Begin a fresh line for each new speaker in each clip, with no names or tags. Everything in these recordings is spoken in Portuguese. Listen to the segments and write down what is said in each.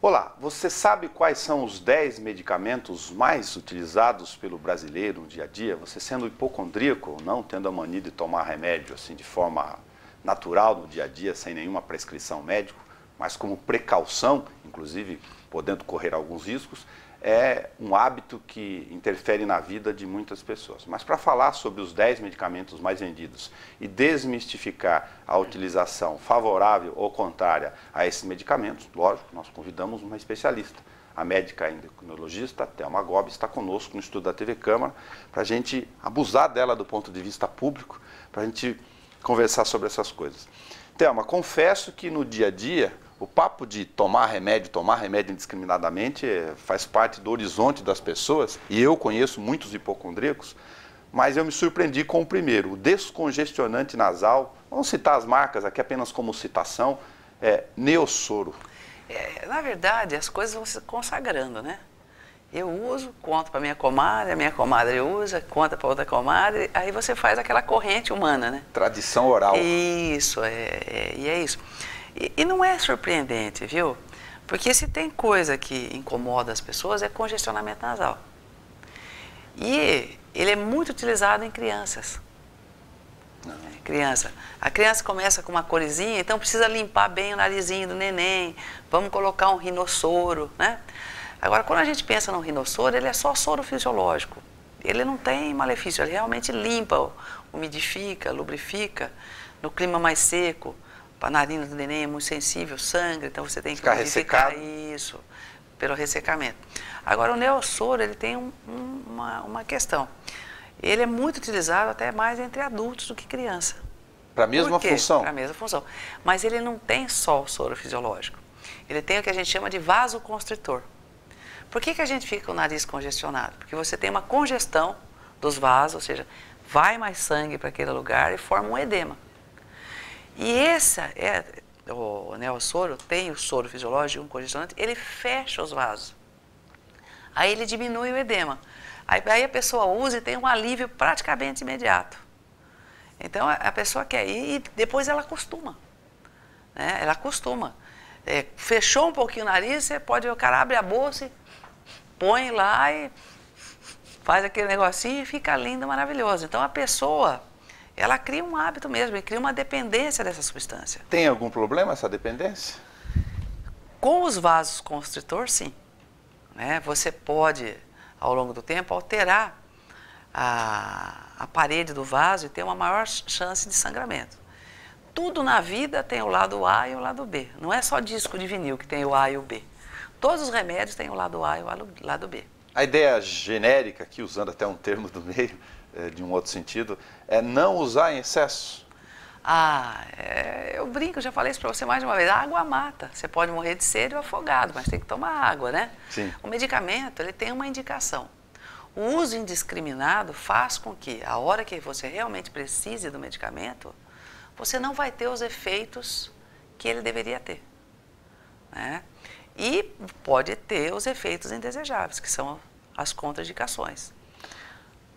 Olá, você sabe quais são os 10 medicamentos mais utilizados pelo brasileiro no dia a dia? Você sendo hipocondríaco, não tendo a mania de tomar remédio assim de forma natural no dia a dia, sem nenhuma prescrição médica, mas como precaução, inclusive podendo correr alguns riscos, é um hábito que interfere na vida de muitas pessoas. Mas para falar sobre os 10 medicamentos mais vendidos e desmistificar a utilização favorável ou contrária a esses medicamentos, lógico, nós convidamos uma especialista. A médica endocrinologista Thelma Gobi está conosco no estúdio da TV Câmara para a gente abusar dela do ponto de vista público, para a gente conversar sobre essas coisas. Thelma, confesso que no dia a dia o papo de tomar remédio indiscriminadamente faz parte do horizonte das pessoas, e eu conheço muitos hipocondríacos, mas eu me surpreendi com o primeiro, o descongestionante nasal. Vamos citar as marcas aqui apenas como citação, Neossoro.
Na verdade, as coisas vão se consagrando, né? Eu uso, conto para minha comadre usa, conta para outra comadre, aí você faz aquela corrente humana, né?
Tradição oral.
Isso, e é isso. E não é surpreendente, viu? Porque se tem coisa que incomoda as pessoas é congestionamento nasal. E ele é muito utilizado em crianças. A criança começa com uma corizinha, então precisa limpar bem o narizinho do neném, vamos colocar um rinossoro, né? Agora, quando a gente pensa no rinossoro, ele é só soro fisiológico. Ele não tem malefício, ele realmente limpa, umidifica, lubrifica, no clima mais seco. A narina do neném é muito sensível, sangra, então você tem que modificar isso pelo ressecamento. Agora, o Neossoro, ele tem uma questão. Ele é muito utilizado até mais entre adultos do que criança.
Para a mesma função?
Para a mesma função. Mas ele não tem só o soro fisiológico. Ele tem o que a gente chama de vasoconstritor. Por que a gente fica com o nariz congestionado? Porque você tem uma congestão dos vasos, ou seja, vai mais sangue para aquele lugar e forma um edema. E o Neossoro tem o soro fisiológico, um congestionante, ele fecha os vasos. Aí ele diminui o edema. Aí a pessoa usa e tem um alívio praticamente imediato. Então a pessoa quer ir e depois ela acostuma. Né? Ela acostuma. Fechou um pouquinho o nariz, você pode ver, o cara abre a bolsa e põe lá e faz aquele negocinho e fica lindo, maravilhoso. Então a pessoa, ela cria um hábito mesmo, e cria uma dependência dessa substância.
Tem algum problema essa dependência?
Com os vasos constritor, sim. Né? Você pode, ao longo do tempo, alterar a parede do vaso e ter uma maior chance de sangramento. Tudo na vida tem o lado A e o lado B. Não é só disco de vinil que tem o A e o B. Todos os remédios têm o lado A e o lado B. A
ideia genérica, aqui usando até um termo do meio, de um outro sentido, é não usar em excesso.
Eu brinco, já falei isso para você mais de uma vez. A água mata. Você pode morrer de sede ou afogado, mas tem que tomar água, né?
Sim.
O medicamento, ele tem uma indicação. O uso indiscriminado faz com que, a hora que você realmente precise do medicamento, você não vai ter os efeitos que ele deveria ter. Né? E pode ter os efeitos indesejáveis, que são as contraindicações.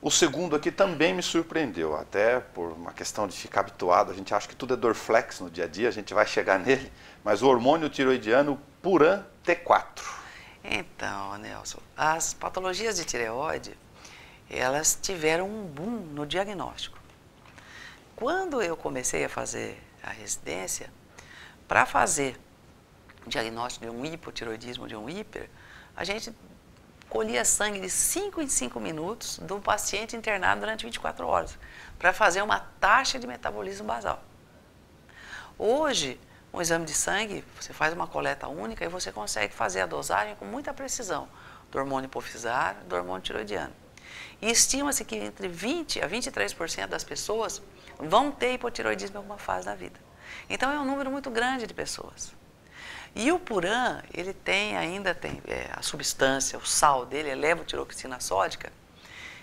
O segundo aqui também me surpreendeu, até por uma questão de ficar habituado. A gente acha que tudo é Dorflex no dia a dia, a gente vai chegar nele, mas o hormônio tiroidiano Puran T4.
Então, Nelson, as patologias de tireoide, elas tiveram um boom no diagnóstico. Quando eu comecei a fazer a residência, para fazer o diagnóstico de um hipotiroidismo, de um hiper, a gente colhia sangue de 5 em 5 minutos do paciente internado durante 24 horas, para fazer uma taxa de metabolismo basal. Hoje, um exame de sangue, você faz uma coleta única e você consegue fazer a dosagem com muita precisão do hormônio hipofisário e do hormônio tiroidiano. E estima-se que entre 20% a 23% das pessoas vão ter hipotiroidismo em alguma fase da vida. Então é um número muito grande de pessoas. E o Puran, ele ainda tem a substância, o sal dele, levotiroxina sódica,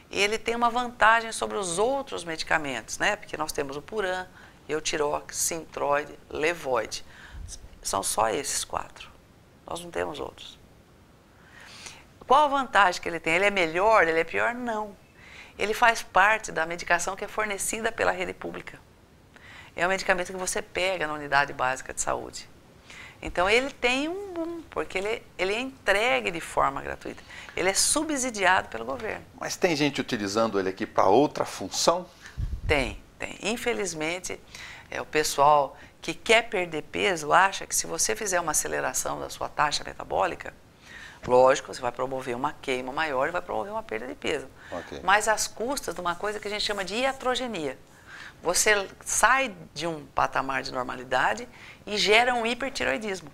e ele tem uma vantagem sobre os outros medicamentos, né? Porque nós temos o Puran, Eutirox, Sintroide, Levoide. São só esses 4. Nós não temos outros. Qual a vantagem que ele tem? Ele é melhor? Ele é pior? Não. Ele faz parte da medicação que é fornecida pela rede pública. É um medicamento que você pega na unidade básica de saúde. Então ele tem um boom, porque ele é entregue de forma gratuita. Ele é subsidiado pelo governo.
Mas tem gente utilizando ele aqui para outra função?
Tem. Infelizmente, o pessoal que quer perder peso acha que se você fizer uma aceleração da sua taxa metabólica, lógico, você vai promover uma queima maior e vai promover uma perda de peso.
Okay.
Mas às custas de uma coisa que a gente chama de iatrogenia. Você sai de um patamar de normalidade e gera um hipertireoidismo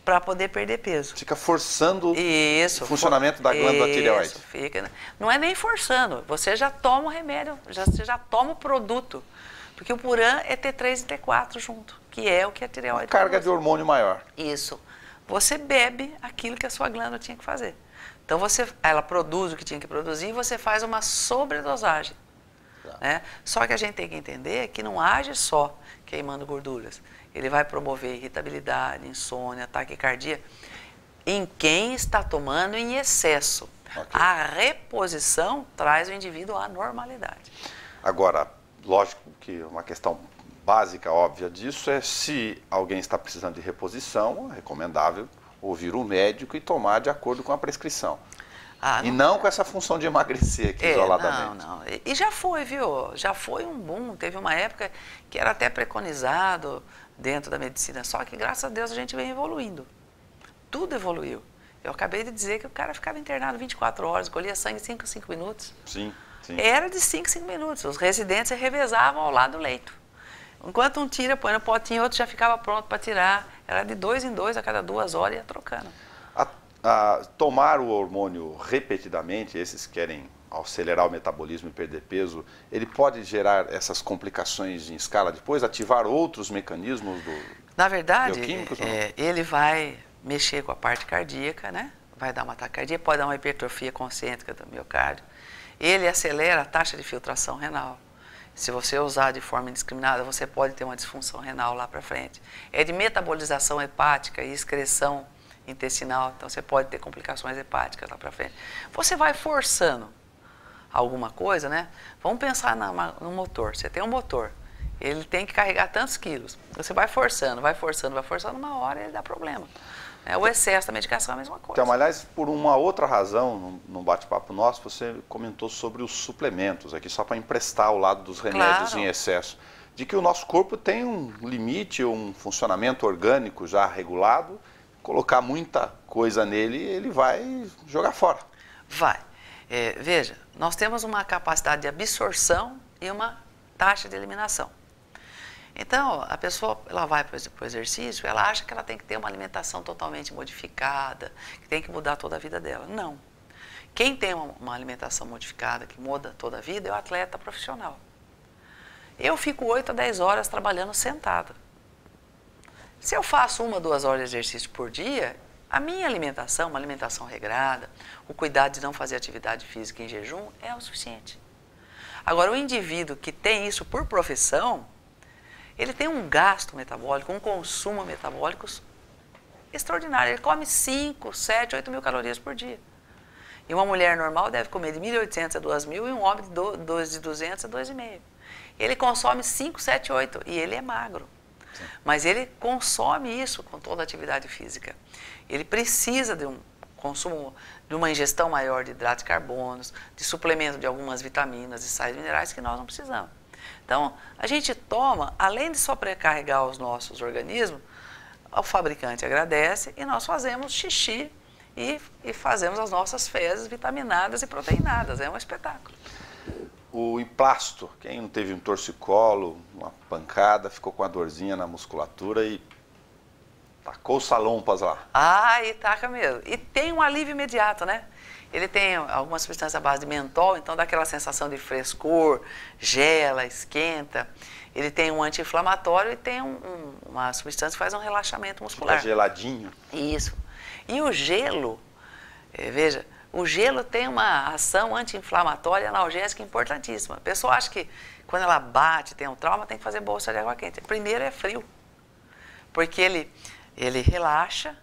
para poder perder peso.
Fica forçando o funcionamento da glândula tireoide.
Isso, fica. Não é nem forçando, você já toma o remédio, você já toma o produto. Porque o Puran é T3 e T4 junto, que é o que a tireoide
uma carga de hormônio maior.
Isso. Você bebe aquilo que a sua glândula tinha que fazer. Então ela produz o que tinha que produzir e você faz uma sobredosagem. Né? Só que a gente tem que entender que não age só queimando gorduras. Ele vai promover irritabilidade, insônia, taquicardia em quem está tomando em excesso. Okay. A reposição traz o indivíduo à normalidade.
Agora, lógico que uma questão básica, óbvia disso é se alguém está precisando de reposição, é recomendável ouvir o médico e tomar de acordo com a prescrição. E não com essa função de emagrecer aqui isoladamente.
Não. E já foi, viu? Já foi um boom. Teve uma época que era até preconizado dentro da medicina. Só que, graças a Deus, a gente vem evoluindo. Tudo evoluiu. Eu acabei de dizer que o cara ficava internado 24 horas, colhia sangue em 5 minutos.
Sim.
Era de 5 minutos. Os residentes revezavam ao lado do leito. Enquanto um tira, põe no potinho, outro já ficava pronto para tirar. Era de 2 em 2, a cada 2 horas ia trocando.
Tomar o hormônio repetidamente, esses que querem acelerar o metabolismo e perder peso, ele pode gerar essas complicações em escala depois, ativar outros mecanismos
Na verdade,
bioquímicos?
Ele vai mexer com a parte cardíaca, né? Vai dar uma taquicardia, pode dar uma hipertrofia concêntrica do miocárdio. Ele acelera a taxa de filtração renal. Se você usar de forma indiscriminada, você pode ter uma disfunção renal lá para frente. É de metabolização hepática e excreção intestinal, então você pode ter complicações hepáticas lá para frente. Você vai forçando alguma coisa, né? Vamos pensar no motor. Você tem um motor, ele tem que carregar tantos quilos. Você vai forçando, uma hora ele dá problema. O excesso da medicação é a mesma coisa.
Então, aliás, por uma outra razão, num bate-papo nosso, você comentou sobre os suplementos, aqui só para emprestar ao lado dos remédios em excesso, de que o nosso corpo tem um limite, um funcionamento orgânico já regulado, colocar muita coisa nele, ele vai jogar fora. Vai.
Veja, nós temos uma capacidade de absorção e uma taxa de eliminação. Então, a pessoa ela vai para o exercício, ela acha que ela tem que ter uma alimentação totalmente modificada, que tem que mudar toda a vida dela. Não. Quem tem uma alimentação modificada, que muda toda a vida, é o atleta profissional. Eu fico 8 a 10 horas trabalhando sentada. Se eu faço 1 a 2 horas de exercício por dia, a minha alimentação, uma alimentação regrada, o cuidado de não fazer atividade física em jejum é o suficiente. Agora, o indivíduo que tem isso por profissão, ele tem um gasto metabólico, um consumo metabólico extraordinário. Ele come 5, 7, 8 mil calorias por dia. E uma mulher normal deve comer de 1.800 a 2.000 e um homem de 200 a 2,5. Ele consome 5, 7, 8 e ele é magro. Sim. Mas ele consome isso com toda a atividade física. Ele precisa de um consumo, de uma ingestão maior de hidratos de carbonos, de suplemento de algumas vitaminas e sais minerais que nós não precisamos. Então, a gente toma, além de sobrecarregar os nossos organismos, o fabricante agradece e nós fazemos xixi e fazemos as nossas fezes vitaminadas e proteinadas. É um espetáculo.
O emplasto, quem não teve um torcicolo, uma pancada, ficou com a dorzinha na musculatura e tacou salompas lá.
E taca mesmo. E tem um alívio imediato, né? Ele tem alguma substância à base de mentol, então dá aquela sensação de frescor, gela, esquenta. Ele tem um anti-inflamatório e tem uma substância que faz um relaxamento muscular.
Fica geladinho.
Isso. E o gelo, veja, o gelo tem uma ação anti-inflamatória e analgésica importantíssima. A pessoa acha que quando ela bate, tem um trauma, tem que fazer bolsa de água quente. Primeiro é frio, porque ele relaxa,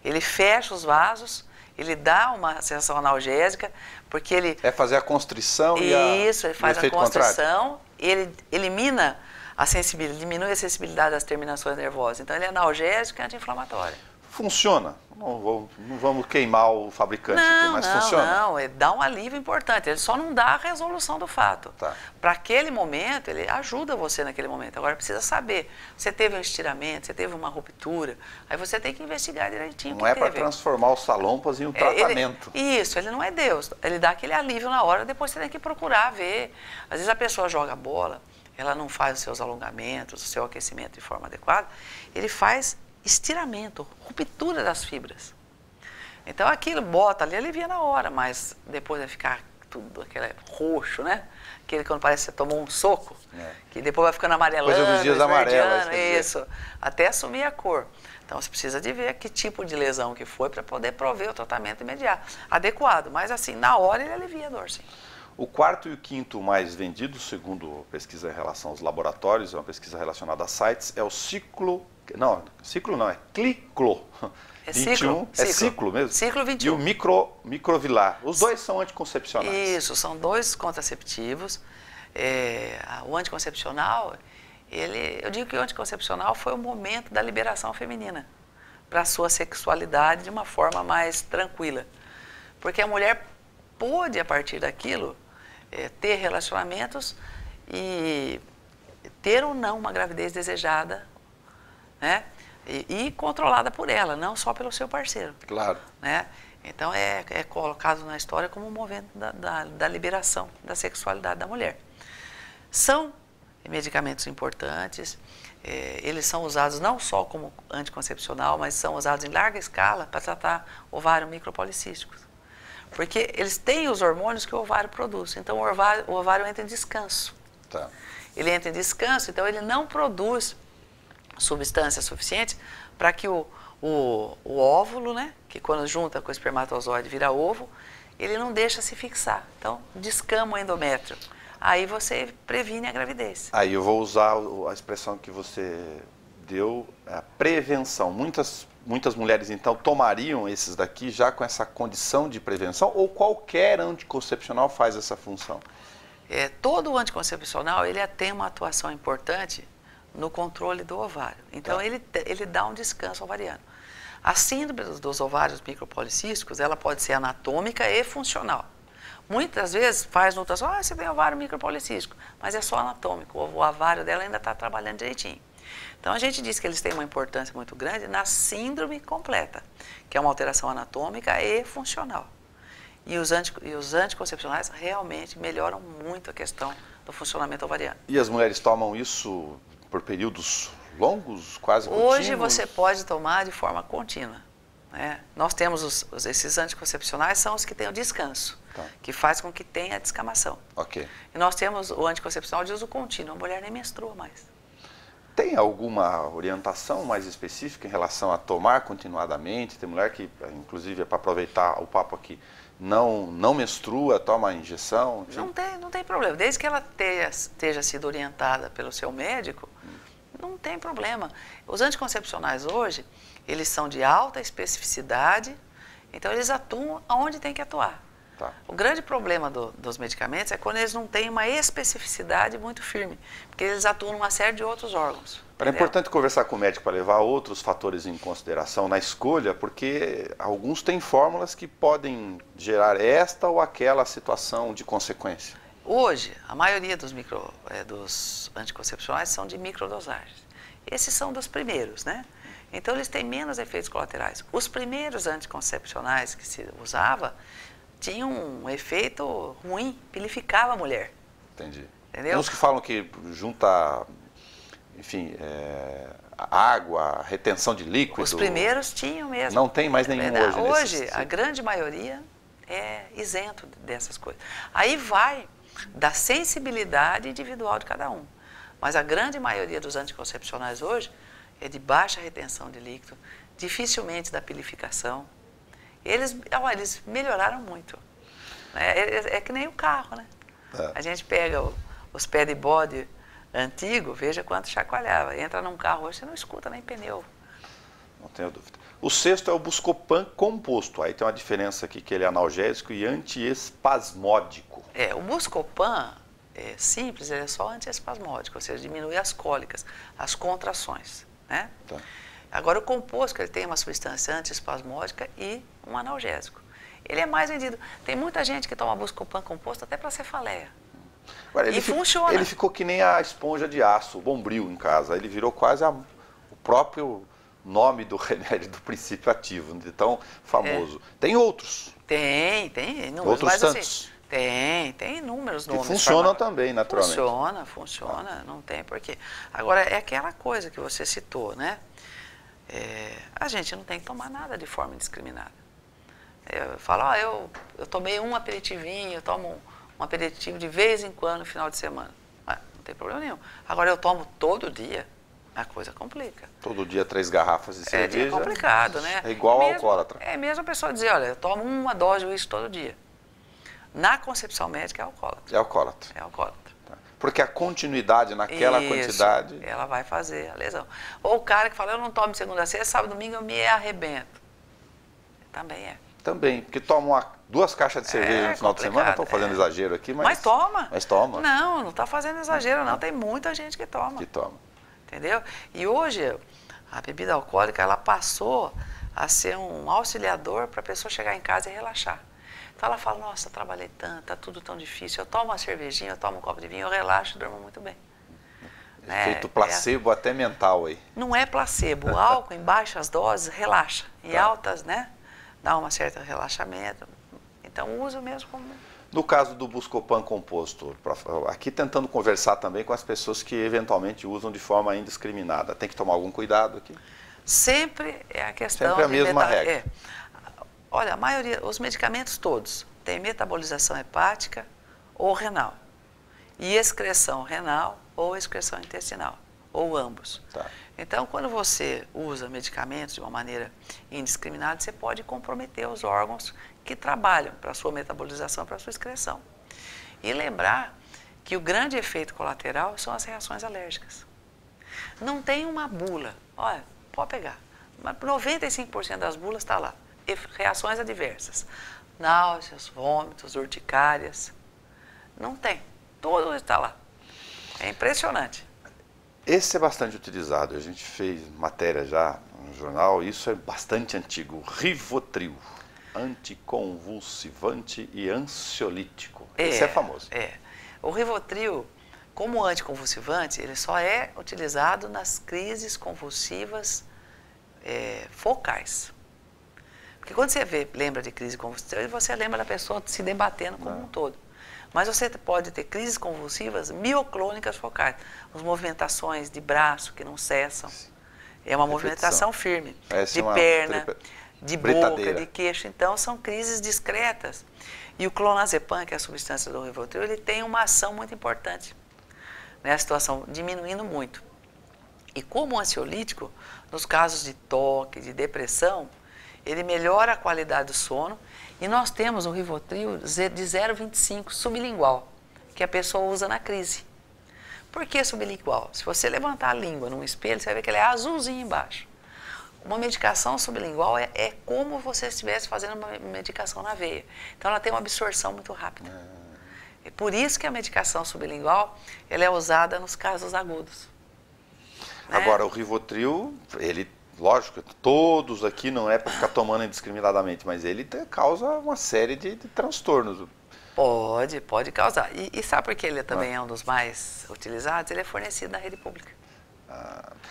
ele fecha os vasos, ele dá uma sensação analgésica, porque ele...
É fazer a constrição
ele faz a constrição, ele elimina diminui a sensibilidade das terminações nervosas. Então ele é analgésico e anti-inflamatório.
Funciona? Não vamos queimar o fabricante aqui, mas funciona?
Não, ele dá um alívio importante, ele só não dá a resolução do fato.
Tá.
Para aquele momento, ele ajuda você naquele momento. Agora precisa saber, você teve um estiramento, você teve uma ruptura, aí você tem que investigar direitinho o que
Não é
teve.
para transformar os salompas em um tratamento.
Ele não é Deus, ele dá aquele alívio na hora, depois você tem que procurar ver. Às vezes a pessoa joga bola, ela não faz os seus alongamentos, o seu aquecimento de forma adequada, ele faz estiramento, ruptura das fibras. Então aquilo bota ali, alivia na hora, mas depois vai ficar tudo aquele roxo, né? Aquele quando parece que você tomou um soco, que depois vai ficando amarelando,
coisa dos dias amarelos,
isso, até assumir a cor. Então você precisa de ver que tipo de lesão que foi para poder prover o tratamento imediato, adequado, mas assim, na hora ele alivia a dor, sim.
O quarto e o quinto mais vendido, segundo pesquisa em relação aos laboratórios, é uma pesquisa relacionada a sites, é o ciclo não, é Ciclo.
É
21,
ciclo.
É ciclo mesmo?
Ciclo 21.
E o microvilar. Os dois são anticoncepcionais.
Isso, são dois contraceptivos. O anticoncepcional, eu digo que o anticoncepcional foi o momento da liberação feminina para a sua sexualidade de uma forma mais tranquila. Porque a mulher pôde, a partir daquilo, ter relacionamentos e ter ou não uma gravidez desejada, né? E controlada por ela, não só pelo seu parceiro.
Claro.
Né? Então é colocado na história como um momento da liberação da sexualidade da mulher. São medicamentos importantes, eles são usados não só como anticoncepcional, mas são usados em larga escala para tratar ovário micropolicístico. Porque eles têm os hormônios que o ovário produz, então o ovário entra em descanso.
Tá.
Ele entra em descanso, então ele não produz substância suficiente para que o óvulo, né, que quando junta com o espermatozoide vira ovo, ele não deixa se fixar. Então, descama o endométrio. Aí você previne a gravidez.
Aí eu vou usar a expressão que você deu, a prevenção. Muitas mulheres, então, tomariam esses daqui já com essa condição de prevenção ou qualquer anticoncepcional faz essa função?
Todo anticoncepcional, ele tem uma atuação importante no controle do ovário. Então,
Tá.
ele dá um descanso ovariano. A síndrome dos ovários micropolicísticos, ela pode ser anatômica e funcional. Muitas vezes faz no ultrassom, você tem ovário micropolicístico, mas é só anatômico, o ovário dela ainda está trabalhando direitinho. Então, a gente diz que eles têm uma importância muito grande na síndrome completa, que é uma alteração anatômica e funcional. E os anticoncepcionais realmente melhoram muito a questão do funcionamento ovariano.
E as mulheres tomam isso por períodos longos, quase contínuos?
Hoje você pode tomar de forma contínua. Né? Nós temos esses anticoncepcionais, são os que têm o descanso, que faz com que tenha a descamação.
Ok.
E nós temos o anticoncepcional de uso contínuo, a mulher nem menstrua mais.
Tem alguma orientação mais específica em relação a tomar continuadamente? Tem mulher que, inclusive, é para aproveitar o papo aqui, não menstrua, toma injeção?
Não tem problema. Desde que ela esteja sido orientada pelo seu médico, não tem problema. Os anticoncepcionais hoje, eles são de alta especificidade, então eles atuam onde tem que atuar.
Tá.
O grande problema dos medicamentos é quando eles não têm uma especificidade muito firme, porque eles atuam numa série de outros órgãos.
É importante conversar com o médico para levar outros fatores em consideração na escolha, porque alguns têm fórmulas que podem gerar esta ou aquela situação de consequência.
Hoje, a maioria dos anticoncepcionais são de microdosagens. Esses são dos primeiros, né? Então, eles têm menos efeitos colaterais. Os primeiros anticoncepcionais que se usava tinham um efeito ruim, pilificava a mulher.
Entendi.
Entendeu?
Tem uns que falam que junta, enfim, água, retenção de líquido.
Os primeiros tinham mesmo.
Não tem mais nenhum hoje.
Hoje, a grande maioria é isento dessas coisas. Aí vai da sensibilidade individual de cada um. Mas a grande maioria dos anticoncepcionais hoje é de baixa retenção de líquido, dificilmente da pilificação. Eles melhoraram muito. É que nem o carro, né? A gente pega os pad body antigo, veja quanto chacoalhava. Entra num carro hoje, você não escuta nem pneu.
Não tenho dúvida. O sexto é o Buscopan composto. Aí tem uma diferença aqui que ele é analgésico e antiespasmódico.
O Buscopan, simples, ele é só antiespasmódico, ou seja, diminui as cólicas, as contrações, né?
Tá.
Agora, o composto, ele tem uma substância antiespasmódica e um analgésico. Ele é mais vendido. Tem muita gente que toma Buscopan composto até para cefaleia.
Agora,
E funciona.
Ele ficou que nem a esponja de aço, o Bombril em casa. Ele virou quase o próprio nome do remédio do princípio ativo, de tão famoso. Tem outros.
Tem inúmeros.
Outros
mas,
tantos.
Assim, tem inúmeros nomes.
Que funcionam também, naturalmente.
Funciona, não tem porquê. Agora, é aquela coisa que você citou, né? A gente não tem que tomar nada de forma indiscriminada. Eu falo, eu tomei um aperitivinho, eu tomo um aperitivo de vez em quando no final de semana. Não tem problema nenhum. Agora, eu tomo todo dia, a coisa complica.
Todo dia 3 garrafas de cerveja.
É complicado, né?
É igual ao alcoólatra.
É mesmo a pessoa dizer, olha, eu tomo uma dose de uísque todo dia. Na concepção médica é alcoólatra.
É alcoólatra.
É alcoólatra.
Porque a continuidade naquela quantidade...
ela vai fazer a lesão. Ou o cara que fala, eu não tomo segunda a sexta, sábado e domingo eu me arrebento. Também é.
Também, porque toma 2 caixas de cerveja no final de semana, estou fazendo exagero aqui, mas...
Mas toma.
Mas toma.
Não está fazendo exagero não, tem muita gente que toma.
Que toma.
Entendeu? E hoje, a bebida alcoólica, ela passou a ser um auxiliador para a pessoa chegar em casa e relaxar. Então ela fala, nossa, trabalhei tanto, tá tudo tão difícil, eu tomo uma cervejinha, eu tomo um copo de vinho, eu relaxo e durmo muito bem.
Efeito placebo até mental aí.
Não é placebo, o álcool em baixas doses relaxa, em altas, né, dá um certo relaxamento, então usa mesmo como...
No caso do Buscopan composto, aqui tentando conversar também com as pessoas que eventualmente usam de forma indiscriminada, tem que tomar algum cuidado aqui?
Sempre é a questão...
Sempre a mesma regra.
Olha, a maioria, os medicamentos todos têm metabolização hepática ou renal, e excreção renal ou excreção intestinal, ou ambos.
Tá.
Então, quando você usa medicamentos de uma maneira indiscriminada, você pode comprometer os órgãos que trabalham para a sua metabolização, para a sua excreção. E lembrar que o grande efeito colateral são as reações alérgicas. Não tem uma bula, olha, pode pegar, mas 95% das bulas está lá. Reações adversas, náuseas, vômitos, urticárias, não tem, tudo está lá, é impressionante.
Esse é bastante utilizado, a gente fez matéria já no jornal, isso é bastante antigo, Rivotril, anticonvulsivante e ansiolítico, esse é famoso.
O Rivotril, como anticonvulsivante, ele só é utilizado nas crises convulsivas focais. Porque quando você lembra de crise convulsiva, você lembra da pessoa se debatendo como um todo. Mas você pode ter crises convulsivas mioclônicas focais, as movimentações de braço que não cessam. É uma movimentação firme, de perna, de boca, de queixo. Então, são crises discretas. E o clonazepam, que é a substância do Rivotril, ele tem uma ação muito importante nessa situação, diminuindo muito. E como ansiolítico, nos casos de toque, de depressão, ele melhora a qualidade do sono e nós temos um Rivotril de 0,25 sublingual, que a pessoa usa na crise. Por que sublingual? Se você levantar a língua num espelho, você vai ver que ele é azulzinho embaixo. Uma medicação sublingual é como você estivesse fazendo uma medicação na veia. Então ela tem uma absorção muito rápida. É por isso que a medicação sublingual ela é usada nos casos agudos.
Agora, o Rivotril, ele... Lógico, todos aqui não é para ficar tomando indiscriminadamente, mas ele causa uma série de transtornos.
Pode causar. E sabe por que ele também é um dos mais utilizados? Ele é fornecido na rede pública.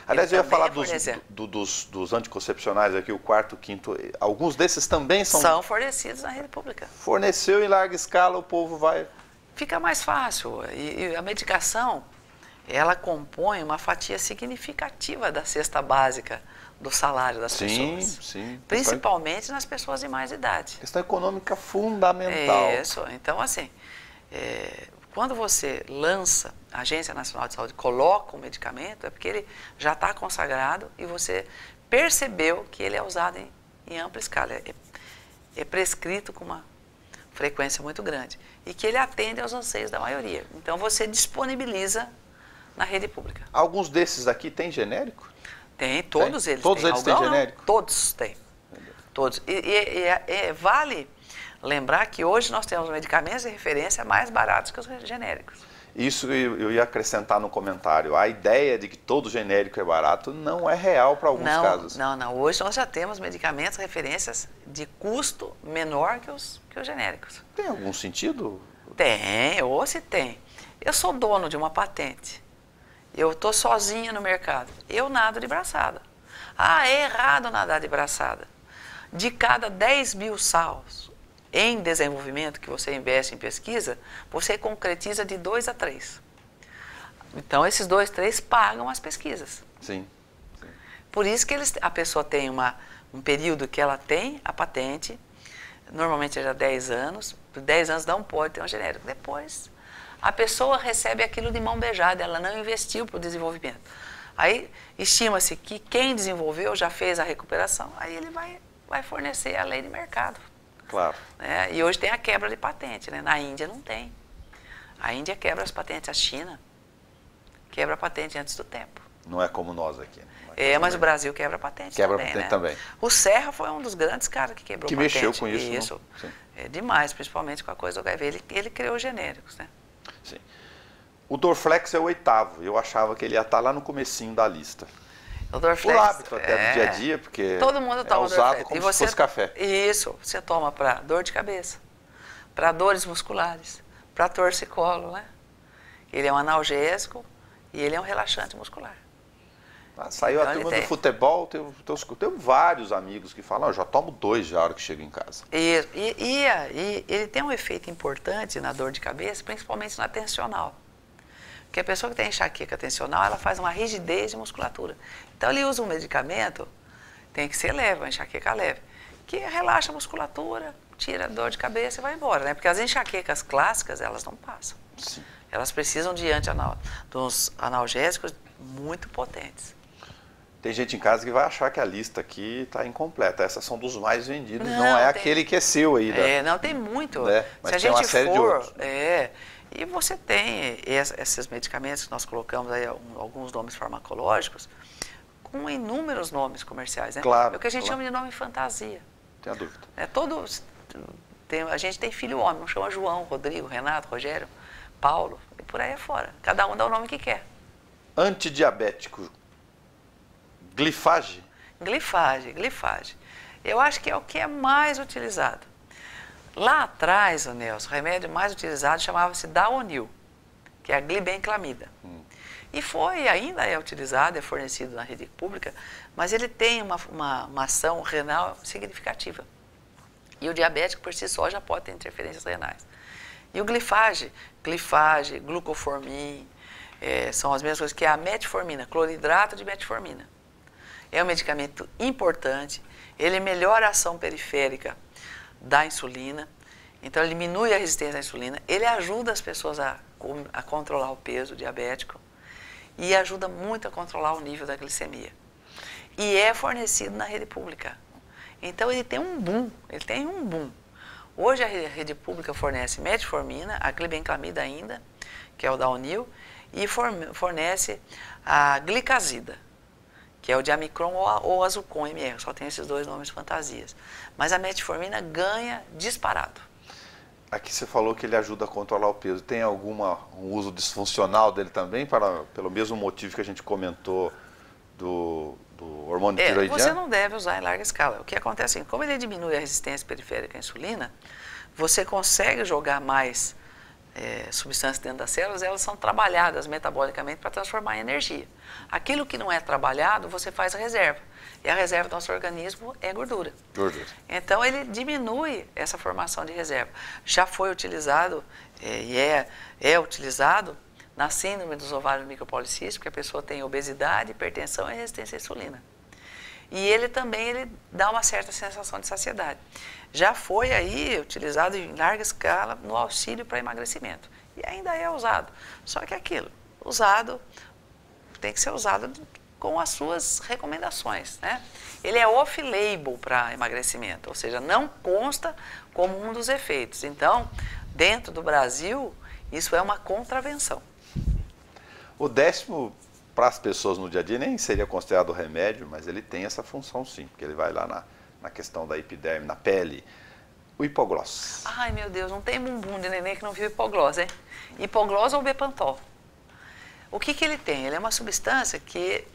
Aliás, eu ia falar dos anticoncepcionais aqui, o quarto, o quinto. Alguns desses também
são fornecidos na rede pública.
Forneceu em larga escala, o povo vai...
Fica mais fácil. E a medicação, ela compõe uma fatia significativa da cesta básica do salário das pessoas. Sim. Principalmente nas pessoas de mais idade.
Questão econômica fundamental.
Isso. Então, assim, quando você lança, a Agência Nacional de Saúde coloca um medicamento, é porque ele já está consagrado e você percebeu que ele é usado em ampla escala. É prescrito com uma frequência muito grande. E que ele atende aos anseios da maioria. Então, você disponibiliza na rede pública.
Alguns desses aqui têm genérico?
Tem, todos eles têm.
Todos eles têm genérico?
Todos têm. Todos. Vale lembrar que hoje nós temos medicamentos de referência mais baratos que os genéricos.
Isso eu ia acrescentar no comentário. A ideia de que todo genérico é barato não é real para alguns casos.
Não. Hoje nós já temos medicamentos, referências de custo menor que os genéricos.
Tem algum sentido?
Tem, ou se tem. Eu sou dono de uma patente. Eu estou sozinha no mercado. Eu nado de braçada. Ah, é errado nadar de braçada. De cada 10 mil SAUs em desenvolvimento que você investe em pesquisa, você concretiza de 2 a 3. Então, esses 2, 3 pagam as pesquisas.
Sim.
Por isso que a pessoa tem um período que ela tem a patente, normalmente é já 10 anos, por 10 anos não pode ter um genérico. Depois, a pessoa recebe aquilo de mão beijada, ela não investiu para o desenvolvimento. Aí, estima-se que quem desenvolveu já fez a recuperação, aí ele vai fornecer a lei de mercado.
Claro.
E hoje tem a quebra de patente, né? Na Índia não tem. A Índia quebra as patentes, a China quebra a patente antes do tempo.
Não é como nós aqui.
Mas o Brasil quebra a patente
também. Quebra a patente
né?
também.
O Serra foi um dos grandes caras que quebrou a patente.
Que mexeu com isso.
Isso. É demais, principalmente com a coisa do HIV. Ele criou genéricos, né?
Sim. O Dorflex é o 8º. Eu achava que ele ia estar lá no comecinho da lista.
O Dorflex,
por hábito até no dia a dia, porque
todo mundo toma
usado como se fosse café.
Isso, você toma para dor de cabeça, para dores musculares, para torcicolo, né? Ele é um analgésico e ele é um relaxante muscular.
Saiu então, a turma do futebol, tenho vários amigos que falam, eu já tomo 2 já na hora que chego em casa.
E ele tem um efeito importante na dor de cabeça, principalmente na tensional. Porque a pessoa que tem enxaqueca tensional, ela faz uma rigidez de musculatura. Então, ele usa um medicamento, tem que ser leve, uma enxaqueca leve, que relaxa a musculatura, tira a dor de cabeça e vai embora, né? Porque as enxaquecas clássicas, elas não passam.
Sim.
Elas precisam de dos analgésicos muito potentes.
Tem gente em casa que vai achar que a lista aqui está incompleta. Essas são dos mais vendidos, não é aquele que é seu aí.
Não, tem muito.
Né? Mas
se a
tem
gente
uma série de outros.
E você tem esses medicamentos que nós colocamos aí, alguns nomes farmacológicos, com inúmeros nomes comerciais, né?
Claro.
É o que a gente chama de nome fantasia.
Tem a dúvida.
A gente tem filho homem, não chama João, Rodrigo, Renato, Rogério, Paulo, e por aí afora. Cada um dá o nome que quer.
Antidiabético. Glifage?
Glifage. Eu acho que é o que é mais utilizado. Lá atrás, Nelson, o remédio mais utilizado chamava-se Daonil, que é a glibenclamida. E ainda é utilizado, é fornecido na rede pública, mas ele tem uma ação renal significativa. E o diabético por si só já pode ter interferências renais. E o glifage, glucoformin, são as mesmas coisas que a metformina, cloridrato de metformina. É um medicamento importante, ele melhora a ação periférica da insulina, então ele diminui a resistência à insulina, ele ajuda as pessoas a controlar o peso diabético e ajuda muito a controlar o nível da glicemia. E é fornecido na rede pública. Então ele tem um boom, Hoje a rede pública fornece metformina, a glibenclamida ainda, que é o Daonil, e fornece a glicazida, que é o Diamicron ou Azucon MR, só tem esses 2 nomes fantasias. Mas a metformina ganha disparado.
Aqui você falou que ele ajuda a controlar o peso. Tem um uso disfuncional dele também, pelo mesmo motivo que a gente comentou do hormônio tiroidiano?
Você não deve usar em larga escala. O que acontece é que, como ele diminui a resistência periférica à insulina, você consegue jogar mais substâncias dentro das células, elas são trabalhadas metabolicamente para transformar em energia. Aquilo que não é trabalhado, você faz reserva. E a reserva do nosso organismo é gordura. Então, ele diminui essa formação de reserva. Já foi utilizado e é utilizado na síndrome dos ovários micropolicísticos, que a pessoa tem obesidade, hipertensão e resistência à insulina. E ele também dá uma certa sensação de saciedade. Já foi aí utilizado em larga escala no auxílio para emagrecimento. E ainda é usado. Só que tem que ser usado com as suas recomendações, né? Ele é off-label para emagrecimento, ou seja, não consta como um dos efeitos. Então, dentro do Brasil, isso é uma contravenção.
O 10º, para as pessoas no dia a dia, nem seria considerado remédio, mas ele tem essa função sim, porque ele vai lá na questão da epiderme, na pele. o hipoglós.
Ai, meu Deus, não tem bumbum de neném que não viu hipoglós, hein? Hipoglós ou Bepantol. O que ele tem? Ele é uma substância que...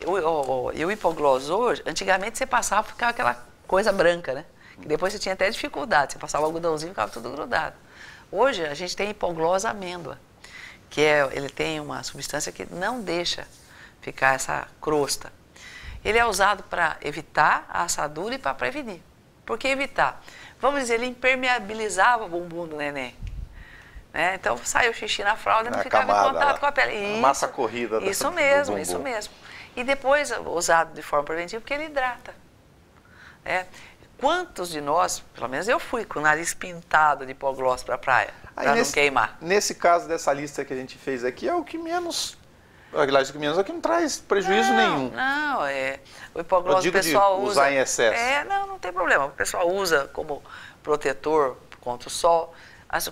o hipoglós hoje, antigamente você passava e ficava aquela coisa branca, né? Que depois você tinha até dificuldade, você passava o algodãozinho e ficava tudo grudado. Hoje a gente tem hipoglós amêndoa, que ele tem uma substância que não deixa ficar essa crosta. Ele é usado para evitar a assadura e para prevenir. Por que evitar? Vamos dizer, ele impermeabilizava o bumbum do neném. Né? Então saiu o xixi na fralda e não ficava em contato com a pele. Isso,
massa corrida
isso
do
mesmo,
bumbum.
isso mesmo. E depois usado de forma preventiva porque ele hidrata. Quantos de nós, pelo menos eu fui com o nariz pintado de hipoglós para a praia, para não queimar.
Nesse caso dessa lista que a gente fez aqui, é o que menos... Aliás, o que menos é o que não traz prejuízo nenhum.
Não, o hipoglós o pessoal usa...
usar em excesso.
Não tem problema. O pessoal usa como protetor contra o sol.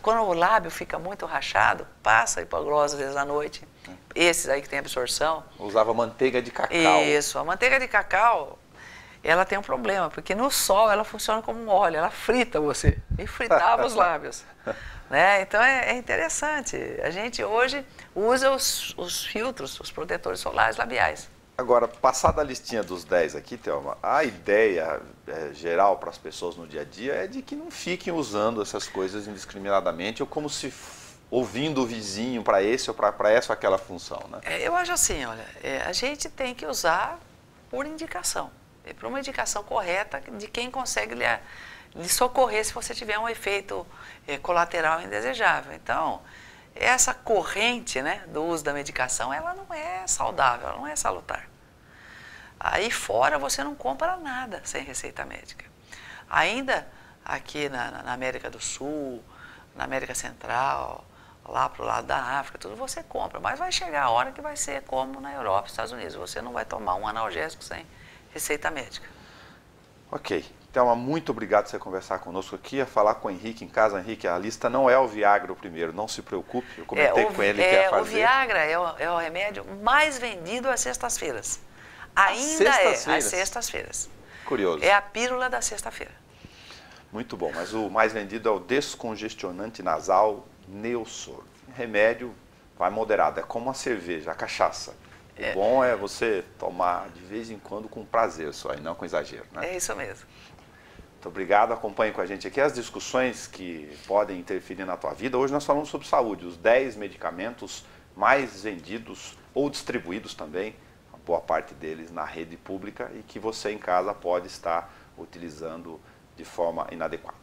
Quando o lábio fica muito rachado, passa hipoglós às vezes à noite. Esses aí que tem absorção.
Usava manteiga de cacau.
Isso, a manteiga de cacau, ela tem um problema, porque no sol ela funciona como um óleo, ela frita você. E fritava os lábios. Né? Então é interessante. A gente hoje usa os filtros, os protetores solares labiais.
Agora, passada a listinha dos 10 aqui, Thelma, a ideia geral para as pessoas no dia a dia é de que não fiquem usando essas coisas indiscriminadamente ou como se ouvindo o vizinho para esse ou para essa ou aquela função. Né?
Eu acho assim, olha, a gente tem que usar por indicação. Por uma indicação correta de quem consegue lhe socorrer se você tiver um efeito colateral indesejável. Então, essa corrente, né, do uso da medicação, ela não é saudável, ela não é salutar. Aí fora você não compra nada sem receita médica. Ainda aqui na América do Sul, na América Central, lá para o lado da África, tudo você compra. Mas vai chegar a hora que vai ser como na Europa, Estados Unidos. Você não vai tomar um analgésico sem receita médica.
Ok. Thelma, muito obrigado por você conversar conosco aqui, a falar com o Henrique em casa. Henrique, a lista não é o Viagra o primeiro, não se preocupe, eu comentei com ele que ia fazer.
O Viagra é o remédio mais vendido às sextas-feiras. Ainda às sextas-feiras.
Curioso.
É a pílula da sexta-feira.
Muito bom, mas o mais vendido é o descongestionante nasal Neosor. Remédio vai moderado, é como a cerveja, a cachaça. O bom é você tomar de vez em quando com prazer só, e não com exagero. Né?
É isso mesmo.
Muito obrigado, acompanhe com a gente aqui as discussões que podem interferir na tua vida. Hoje nós falamos sobre saúde, os 10 medicamentos mais vendidos ou distribuídos também, a boa parte deles na rede pública e que você em casa pode estar utilizando de forma inadequada.